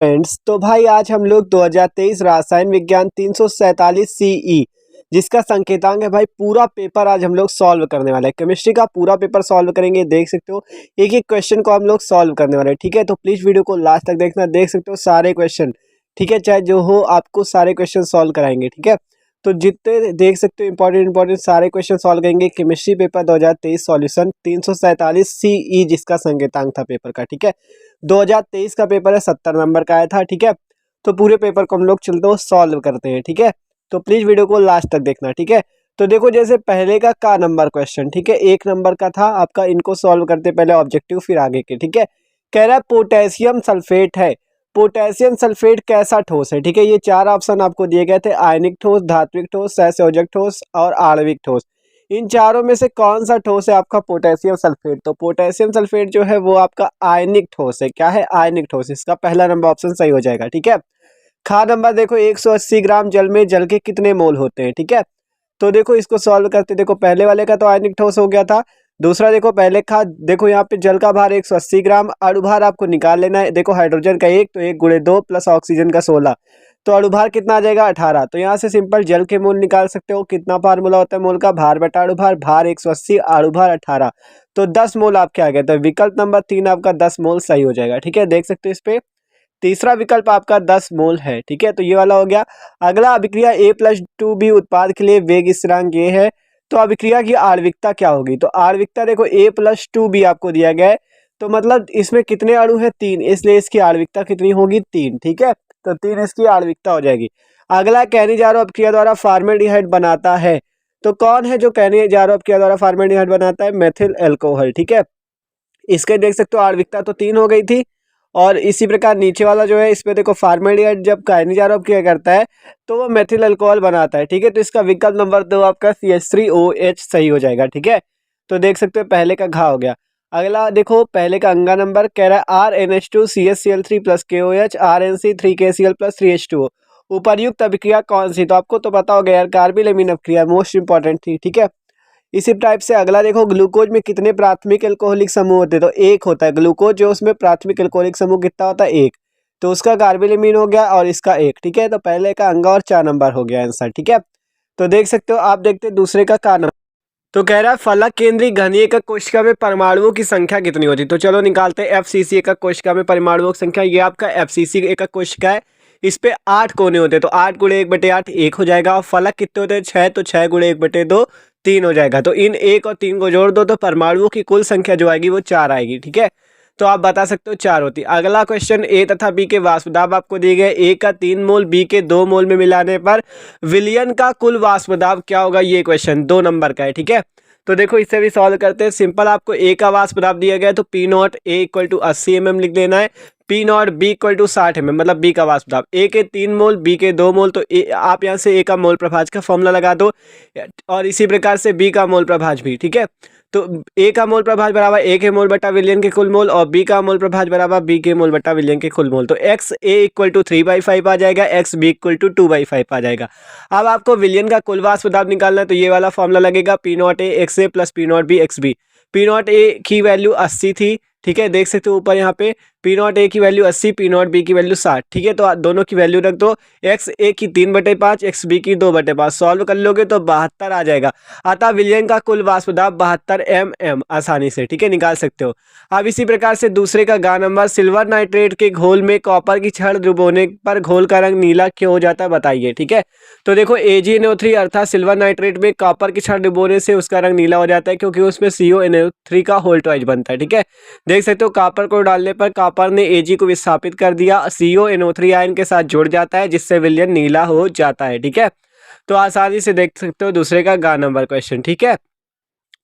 Friends, तो भाई आज हम लोग 2023 रसायन विज्ञान 347 सीई जिसका संकेतांक है भाई पूरा पेपर आज हम लोग सॉल्व करने वाले हैं। केमिस्ट्री का पूरा पेपर सॉल्व करेंगे। देख सकते हो एक एक क्वेश्चन को हम लोग सॉल्व करने वाले हैं। ठीक है, तो प्लीज वीडियो को लास्ट तक देखना। देख सकते हो सारे क्वेश्चन, ठीक है, चाहे जो हो आपको सारे क्वेश्चन सॉल्व कराएंगे। ठीक है, तो जितने देख सकते हो इंपॉर्टेंट सारे क्वेश्चन सॉल्व करेंगे। केमिस्ट्री पेपर 2023 सॉल्यूशन 347 सीई जिसका संकेतांक था पेपर का। ठीक है, 2023 का पेपर है, 70 नंबर का आया था। ठीक है, तो पूरे पेपर को हम लोग चलते हो सॉल्व करते हैं। ठीक है, तो प्लीज वीडियो को लास्ट तक देखना। ठीक है, तो देखो जैसे पहले का नंबर क्वेश्चन, ठीक है, 1 नंबर का था आपका। इनको सॉल्व करते पहले ऑब्जेक्टिव फिर आगे के। ठीक है, कह रहा है पोटेशियम सल्फेट है। पोटेशियम सल्फेट कैसा ठोस है? ठीक है, ये 4 ऑप्शन आपको दिए गए थे, आयनिक ठोस, धात्विक ठोस, सहसंयोजक ठोस और आणविक ठोस। इन चारों में से कौन सा ठोस है आपका? Potassium sulphate. तो पोटेशियम सल्फेट जो है वो आपका आयनिक ठोस है। क्या है? आयनिक ठोस। इसका पहला नंबर ऑप्शन सही हो जाएगा। ठीक है, खा नंबर देखो 180 ग्राम जल में जल के कितने मोल होते हैं? ठीक है, तो देखो इसको सॉल्व करते, देखो पहले वाले का तो आयनिक ठोस हो गया था। दूसरा देखो पहले का, देखो यहाँ पे जल का भार 180 ग्राम, अणु भार आपको निकाल लेना है। देखो हाइड्रोजन का 1 तो 1 गुणे 2 प्लस ऑक्सीजन का 16, तो अणु भार कितना आ जाएगा? 18। तो यहाँ से सिंपल जल के मोल निकाल सकते हो। कितना फार्मूला होता है मोल का? भार बटा अणु भार, भार 180 अणु भार 18, तो 10 मोल आपके आ गए। तो विकल्प नंबर 3 आपका 10 मोल सही हो जाएगा। ठीक है, देख सकते हो इस पे तीसरा विकल्प आपका 10 मोल है। ठीक है, तो ये वाला हो गया। अगला अभिक्रिया A+2B उत्पाद के लिए वेग स्थिरांक ये है, तो अभिक्रिया की आणविकता क्या होगी? तो आणविकता देखो A+2B आपको दिया गया है, तो मतलब इसमें कितने अणु है? 3, इसलिए इसकी आणविकता कितनी होगी? 3। ठीक है, तो 3 इसकी आणविकता हो जाएगी। अगला कैनिजारो अपक्रिया द्वारा फॉर्मेल्डिहाइड बनाता है, तो कौन है जो कैनिजारो अपक्रिया द्वारा फॉर्मेल्डिहाइड बनाता है? Methyl alcohol. ठीक है, इसके देख सकते हो आणविकता तो 3 हो गई थी। और इसी प्रकार नीचे वाला जो है इसमें देखो फॉर्मेल्डिहाइड जब कैनिजारो अपक्रिया करता है तो वो मेथिल अल्कोहल बनाता है। ठीक है, तो इसका विकल्प नंबर 2 आपका CH3OH सही हो जाएगा। ठीक है, तो देख सकते हो पहले का घा हो गया। अगला देखो पहले का अंगा नंबर कह रहा है RNH2CH Cl3 KOH RNC3KCl 3H2O उपर्युक्त अभिक्रिया कौन सी? तो आपको तो पता होगा यार, कार्बिल अभिक्रिया मोस्ट इंपॉर्टेंट थी। ठीक है, इसी टाइप से अगला देखो ग्लूकोज में कितने प्राथमिक एल्कोहलिक समूह होते हैं? तो एक होता है ग्लूकोज, जो उसमें प्राथमिक एल्कोहलिक समूह कितना होता है? 1, तो उसका कार्बिल हो गया और इसका 1। ठीक है, तो पहले का अंगा और 4 नंबर हो गया आंसर। ठीक है, तो देख सकते हो आप, देखते दूसरे का नंबर। तो कह रहा है फलक केंद्रीय घनीय एकक कोशिका में परमाणुओं की संख्या कितनी होती है? तो चलो निकालते हैं। FCC एकक कोशिका में परमाणुओं की संख्या, ये आपका FCC एकक कोशिका है। इस पे 8 कोने होते हैं, तो 8 गुणे 1/8 1 हो जाएगा। और फलक कितने होते हैं? 6, तो 6 गुणे 1/2 3 हो जाएगा। तो इन 1 और 3 को जोड़ दो तो परमाणुओं की कुल संख्या जो आएगी वो 4 आएगी। ठीक है, तो आप बता सकते हो 4 होती है। अगला क्वेश्चन, A तथा B के वाष्प दाब आपको दिए गए। A का 3 मोल, B के 2 मोल में मिलाने पर विलयन का कुल वाष्प दाब क्या होगा? ये क्वेश्चन 2 नंबर का है। ठीक है, तो देखो इसे भी सॉल्व करते हैं। सिंपल, आपको A का वाष्प दाब दिया गया है तो P0 A = 80 mm लिख देना है। P0 B = 60 mm, मतलब B का वाष्प दाब। A के 3 मोल, B के 2 मोल, तो आप यहाँ से A का मोल प्रभाज का फॉर्मूला लगा दो और इसी प्रकार से B का मोल प्रभाज भी। ठीक है, तो A का मोल प्रभाज बराबर A के मोल बटा विलयन के कुल मोल और B का मोल प्रभाज बराबर B के मोल बटा विलयन के कुल मोल। तो XA = 3/5 आ जाएगा, XB = 2/5 आ जाएगा। अब आपको विलयन का कुल वाष्प दाब निकालना है, तो ये वाला फॉर्मूला लगेगा P0A XA + P0B XB। P0A की वैल्यू 80 थी। ठीक है, देख सकते हो ऊपर यहाँ पे P0A की वैल्यू 80, P0B की वैल्यू 60। ठीक है, तो दोनों की वैल्यू रख दो। XA की 3/5, XB की 2/5, सॉल्व कर लोगे तो 72 आ जाएगा। अतः विलयन का कुल वाष्प दाब 72 mm आसानी से, ठीक है, निकाल सकते हो। अब इसी प्रकार से दूसरे का गा नंबर, सिल्वर नाइट्रेट के घोल में कॉपर की छड़ डुबोने पर घोल का रंग नीला क्यों हो जाता है बताइए। ठीक है, तो देखो AgNO3 अर्थात सिल्वर नाइट्रेट में कॉपर की छड़ डुबोने से उसका रंग नीला हो जाता है, क्योंकि उसमें CONO3 का होल्टवाइज बनता है। ठीक है, देख सकते हो कॉपर को डालने पर कॉपर ने Ag को विस्थापित कर दिया, CONO3 आयन के साथ जुड़ जाता है जिससे विलयन नीला हो जाता है। ठीक है, तो आसानी से देख सकते हो दूसरे का गा नंबर क्वेश्चन। ठीक है,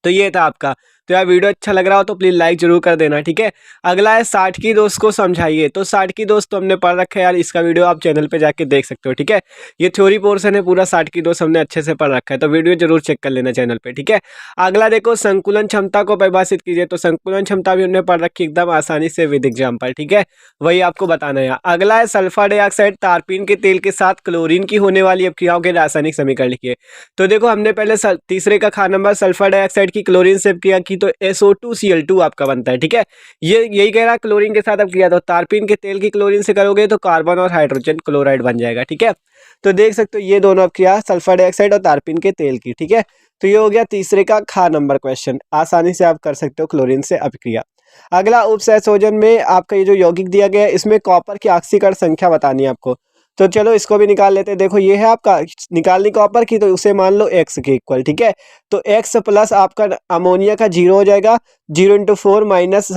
तो ये था आपका। तो यार वीडियो अच्छा लग रहा हो तो प्लीज लाइक जरूर कर देना। ठीक है, अगला है 60 की दोस्त को समझाइए। तो 60 की दोस्त तो हमने पढ़ रखा है यार, इसका वीडियो आप चैनल पे जाके देख सकते हो। ठीक है, ये थ्योरी पोर्शन है पूरा, 60 की दोस्त हमने अच्छे से पढ़ रखा है, तो वीडियो जरूर चेक कर लेना चैनल पे। ठीक है, अगला देखो संकुलन क्षमता को परिभाषित कीजिए। तो संकुलन क्षमता भी हमने पढ़ रखी एकदम आसानी से विद एग्जाम्पल। ठीक है, वही आपको बताना है। अगला है सल्फर डाइऑक्साइड तारपीन के तेल के साथ क्लोरीन की होने वाली अपक्रियाओं के रासायनिक समीकरण लिखिए। तो देखो हमने पहले तीसरे का खा नंबर सल्फर डाइऑक्साइड की क्लोरीन से अपक्रिया की की तो SO2Cl2 आपका बनता है। ठीक है, ये यही कह रहा है क्लोरीन के साथ अब किया तो तारपीन के तेल की क्लोरीन से करोगे तो कार्बन और हाइड्रोजन क्लोराइड बन जाएगा। ठीक है, तो देख सकते हो ये दोनों अब किया सल्फर डाइऑक्साइड और तारपीन के तेल की। ठीक है, तो ये हो गया तीसरे का खा नंबर क्वेश्चन, आसानी से आप कर सकते हो क्लोरीन से अभिक्रिया। अगला उपसहसंयोजन में आपका ये जो यौगिक दिया गया है इसमें कॉपर की ऑक्सीकरण संख्या बतानी है आपको, तो चलो इसको भी निकाल लेते हैं। देखो ये है आपका निकालनी कॉपर की, तो उसे मान लो x के इक्वल। ठीक है, तो x प्लस आपका अमोनिया का 0 हो जाएगा, 0 × 4 माइनस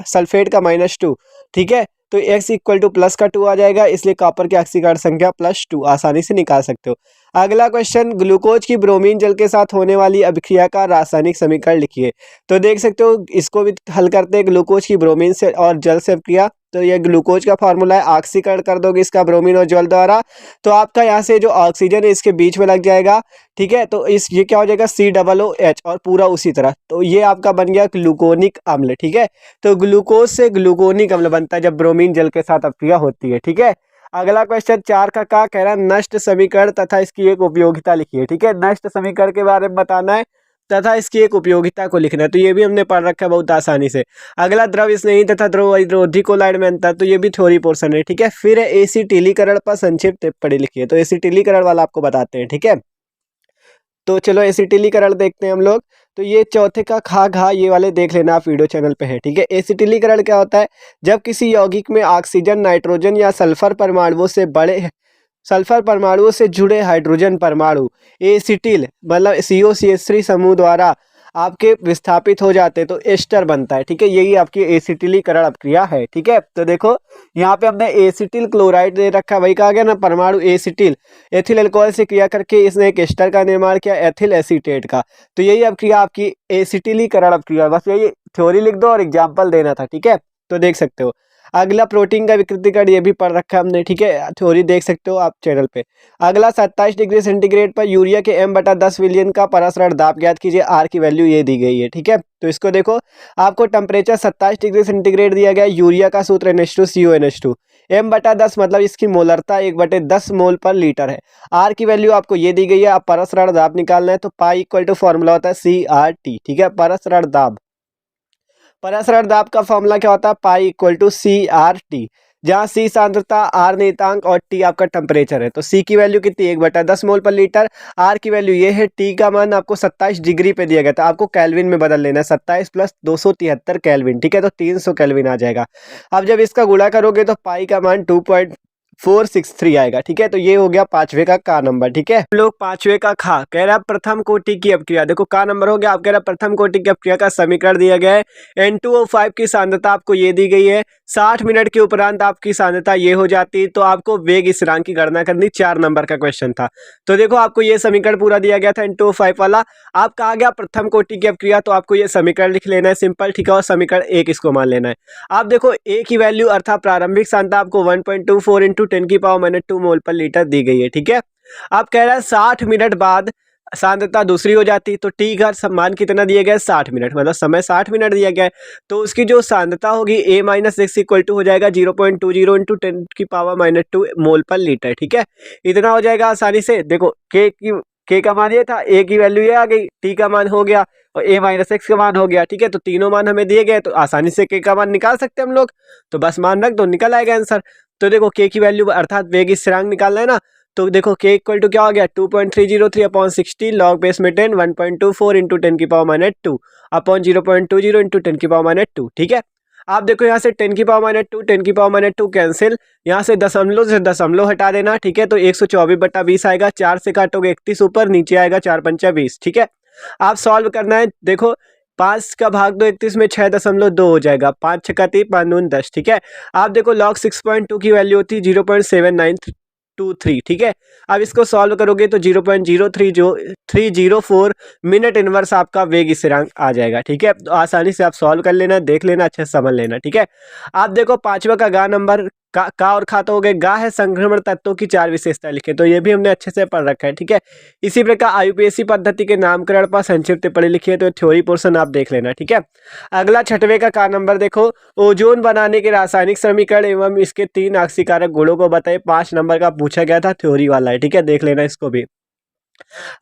सल्फेट का -2। ठीक है, तो x इक्वल टू प्लस का 2 आ जाएगा, इसलिए कॉपर की ऑक्सीकरण संख्या +2 आसानी से निकाल सकते हो। अगला क्वेश्चन, ग्लूकोज की ब्रोमीन जल के साथ होने वाली अभिक्रिया का रासायनिक समीकरण लिखिए। तो देख सकते हो इसको भी हल करते हैं, ग्लूकोज की ब्रोमीन से और जल से अभिक्रिया। तो ये ग्लूकोज का फार्मूला है, ऑक्सीकरण कर दोगे इसका ब्रोमीन और जल द्वारा, तो आपका यहाँ से जो ऑक्सीजन है इसके बीच में लग जाएगा। ठीक है, तो ये क्या हो जाएगा COOH और पूरा उसी तरह, तो ये आपका बन गया ग्लूकोनिक अम्ल। ठीक है, तो ग्लूकोज से ग्लूकोनिक अम्ल बनता है जब ब्रोमीन जल के साथ अभिक्रिया होती है। ठीक है, अगला क्वेश्चन 4 का कह रहा है नष्ट समीकरण तथा इसकी एक उपयोगिता लिखिए। ठीक है, नष्ट समीकरण के बारे में बताना है तथा इसकी एक उपयोगिता को लिखना है, तो ये भी हमने पढ़ रखा है बहुत आसानी से। अगला द्रव स्नेही तथा द्रव विरोधी कोलाइड में अंतर, तो ये भी थ्योरी पोर्शन है। ठीक है, फिर एसिटिलीकरण पर संक्षिप्त टिप्पणी लिखिए, तो एसिटिलीकरण वाला आपको बताते हैं। ठीक है, तो चलो एसिटिलीकरण देखते हैं हम लोग। तो ये चौथे का खा घा ये वाले देख लेना, आप वीडियो चैनल पे है। ठीक है, एसिटिलीकरण क्या होता है, जब किसी यौगिक में ऑक्सीजन, नाइट्रोजन या सल्फर परमाणुओं से जुड़े हाइड्रोजन परमाणु एसिटिल मतलब COCH3 समूह द्वारा आपके विस्थापित हो जाते हैं तो एस्टर बनता है। ठीक है, यही आपकी एसिटिलीकरण अभिक्रिया है। ठीक है, तो देखो यहाँ पे हमने एसिटिल क्लोराइड दे रखा है, वही कहा गया ना परमाणु एसिटिल एथिल अल्कोहल से क्रिया करके इसने एक एस्टर का निर्माण किया एथिल एसीटेट का, तो यही अभिक्रिया आपकी एसिटिलीकरण अभिक्रिया। बस यही थ्योरी लिख दो और एग्जाम्पल देना था। ठीक है, तो देख सकते हो। अगला प्रोटीन का विकृतीकरण, ये भी पढ़ रखा है हमने। ठीक है, थ्योरी देख सकते हो आप चैनल पे। अगला 27 डिग्री सेंटीग्रेड पर यूरिया के M/10 विलियन का परस्पर दाब ज्ञात कीजिए, R की वैल्यू ये दी गई है। ठीक है, तो इसको देखो, आपको टेम्परेचर 27 डिग्री सेंटीग्रेड दिया गया, यूरिया का सूत्र NH2CONH2, M/10 मतलब इसकी मोलरता 1/10 मोल पर लीटर है। R की वैल्यू आपको ये दी गई है, आप परस्पर दाब निकालना है, तो पाई इक्वल टू फॉर्मूला होता है CRT। ठीक है, परस्पर दाब का फॉर्मूला क्या होता है, पाई इक्वल टू CRT, जहाँ C सांद्रता, R नियतांक और T आपका टेम्परेचर है। तो C की वैल्यू कितनी 1/10 मोल पर लीटर, R की वैल्यू ये है, T का मान आपको 27 डिग्री पे दिया गया था, आपको केल्विन में बदल लेना है, 27 + 273 केल्विन। ठीक है, तो 300 केल्विन आ जाएगा। अब जब इसका गुणा करोगे तो पाई का मान 2.463 आएगा। ठीक है, तो ये हो गया पांचवे का नंबर। ठीक है, हम लोग पांचवे का खा कह रहा है प्रथम कोटि की अपक्रिया। देखो का नंबर हो गया, आप कह रहा है प्रथम कोटि की अपक्रिया का समीकरण दिया गया है, N2O5 की सांद्रता आपको ये दी गई है, 60 मिनट के उपरांत आपकी सांद्रता ये हो जाती, तो आपको वेग स्थिरांक की गणना करनी, 4 नंबर का क्वेश्चन था। तो देखो आपको ये समीकरण पूरा दिया गया था N2O5 वाला, आप कहा गया प्रथम कोटि की अपक्रिया, तो आपको ये समीकरण लिख लेना है सिंपल। ठीक है, और समीकरण 1 इसको मान लेना है। आप देखो A की वैल्यू अर्थात प्रारंभिक सांद्रता आपको 1.24 × 10⁻²⁻² मोल पर लीटर दी गई है। ठीक है, आप कह रहा है 60 मिनट बाद सांद्रता दूसरी हो जाती, तो टी का मान कितना दिया गया है 60 मिनट, मतलब समय 60 मिनट दिया गया है, तो उसकी जो सांद्रता होगी A-x इक्वल टू हो जाएगा 0.20 × 10⁻² मोल पर लीटर। ठीक है, इतना हो जाएगा आसानी से। देखो के का मान ये था, A की वैल्यू ये आ गई, T का मान हो गया और A-x का मान हो गया। ठीक है, तो तीनों मान हमें दिए गए, तो आसानी से के का मान निकाल सकते हैं हम लोग, तो बस मान रख दो, निकल आएगा आंसर। तो देखो के की वैल्यू अर्थात वेग स्थिरांक निकालना है ना, तो देखो के इक्वल टू क्या हो गया 2.303/60 log बेस में 10 1.24 × 10⁻² अपॉन 0.20 × 10⁻²। ठीक है, आप देखो यहाँ से 10⁻² कैंसिल, यहाँ से दशमलव हटा देना। ठीक है, तो 124/20 आएगा, 4 से काटोगे 31 ऊपर, नीचे आएगा 4 × 20। ठीक है, आप सॉल्व करना है। देखो 5 का भाग दो 31 में 6.2 हो जाएगा, 5 × 6 = 3 5 × 9 = 10। ठीक है, आप देखो log 6.2 की वैल्यू होती है 0.7923। ठीक है, अब इसको सॉल्व करोगे तो 0.0304 मिनट इनवर्स आपका वेग स्थिरांक आ जाएगा। ठीक है, तो आसानी से आप सॉल्व कर लेना, देख लेना, अच्छे से समझ लेना। ठीक है, आप देखो पांचवा का गा नंबर का और खा तो हो गए, गा है संक्रमण तत्वों की 4 विशेषता लिखे, तो ये भी हमने अच्छे से पढ़ रखा है। ठीक है, इसी प्रकार IUPAC पद्धति के नामकरण पर संक्षिप्त टिप्पणी लिखी है, तो थ्योरी पोर्शन आप देख लेना। ठीक है, अगला छठवे का नंबर देखो, ओजोन बनाने के रासायनिक समीकरण एवं इसके 3 ऑक्सीकारक गुणों को बताए, 5 नंबर का पूछा गया था, थ्योरी वाला है। ठीक है, देख लेना इसको भी।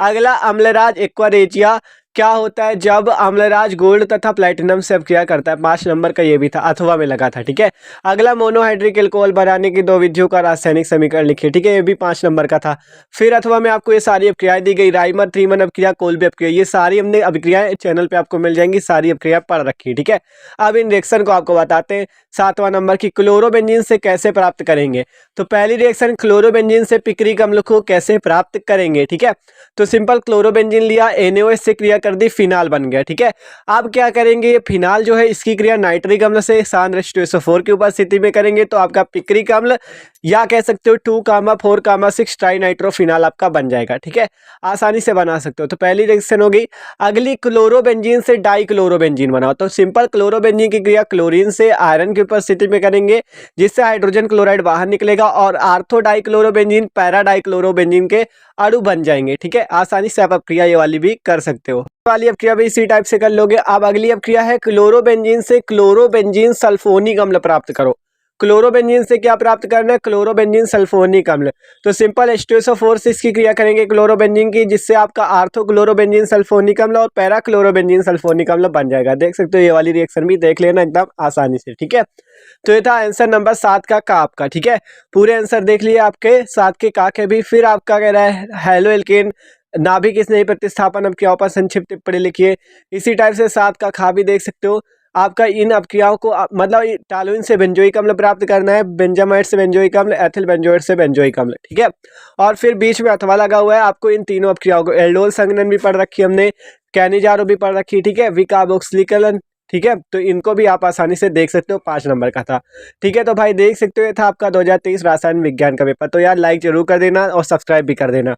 अगला अम्लराज एक्वारेजिया क्या होता है जब अम्लराज गोल्ड तथा प्लेटिनम से अपक्रिया करता है। 5 नंबर का ये भी था, अथवा में लगा था। ठीक है, अगला मोनोहाइड्रिक एल्कोहल बनाने की 2 विधियों का रासायनिक समीकरण लिखिए। ठीक है, ये भी 5 नंबर का था। फिर अथवा में आपको ये सारी अपक्रियाएं दी गई, राइमर त्रिमन अपक्रिया, कोल्बे अपक्रिया, ये सारी हमने अपक्रियाएं चैनल पे आपको मिल जाएंगी, सारी अपक्रिया पढ़ रखी है। ठीक है, अब इन रिएक्शन को आपको बताते हैं। 7वां नंबर की क्लोरोबेंजीन से कैसे प्राप्त करेंगे। तो पहली रिएक्शन क्लोरोबेंजीन से पिक्रिक अम्ल को कैसे प्राप्त करेंगे। ठीक है, तो सिंपल क्लोरोबेंजीन लिया, NaOH से क्रिया कर दी, फिनाल बन गया। ठीक है, अब क्या करेंगे, ये फिनाल जो है इसकी क्रिया नाइट्रिक अम्ल से सांद्र की उपस्थिति में करेंगे तो आपका पिक्रिक अम्ल या कह सकते हो 2,4,6 ट्राइनाइट्रोफिनाल आपका बन जाएगा। ठीक है, आसानी से बना सकते हो। तो पहली रिएक्शन होगी। अगली क्लोरोबेंजीन से डाइक्लोरोबेंजीन बनाओ। तो सिंपल क्लोरोबेंजीन की क्रिया क्लोरीन से आयरन की उपस्थिति में करेंगे, जिससे हाइड्रोजन क्लोराइड बाहर निकलेगा और आर्थो डाइक्लोरोबेंजीन पैरा डाइक्लोरोबेंजीन के अणु बन जाएंगे। ठीक है, आसानी से आप अपक्रिया ये वाली भी कर सकते हो। वाली अपक्रिया भी इसी टाइप से कर लोगे। अब अगली अपक्रिया है क्लोरोबेंजीन से क्लोरोबेंजीन सल्फोनिक अम्ल प्राप्त करो। क्लोरोबेंजीन से क्या प्राप्त करना है, क्लोरोबेंजीन सल्फोनिक अम्ल। तो सिंपल H2SO4 से इसकी क्रिया करेंगे क्लोरोबेंजीन की, जिससे आपका आर्थो क्लोरोबेंजीन सल्फोनिक अम्ल और पैरा क्लोरोबेंजीन सल्फोनिक अम्ल बन जाएगा। देख सकते हो, ये वाली रिएक्शन भी देख लेना एकदम आसानी से। ठीक है, तो ये था आंसर नंबर 7 का आपका। ठीक है, पूरे आंसर देख लिए आपके 7 के के भी। फिर आपका कह रहा है हेलो एल्केन नाभिक स्नेही प्रतिस्थापन अपक्रियाओं पर संक्षिप्त टिप्पणी लिखिए। इसी टाइप से 7 का खा भी देख सकते हो। आपका इन अपक्रियाओं को मतलब टॉलुइन से बेंजोइक अम्ल प्राप्त करना है, बेंजामाइड से बेंजोइक अम्ल, एथिल बेंजोइड से बेंजोइक अम्ल। ठीक है, और फिर बीच में अथवा लगा हुआ है। आपको इन तीनों अपक्रियाओं को एल्डोल संघनन भी पढ़ रखी हमने, कैनिजारो भी पढ़ रखी। ठीक है, विकार्बोक्सिलिकलन। ठीक है, तो इनको भी आप आसानी से देख सकते हो, 5 नंबर का था। ठीक है, तो भाई देख सकते हो ये था आपका 2023 रासायन विज्ञान का पेपर। तो यार लाइक जरूर कर देना और सब्सक्राइब भी कर देना।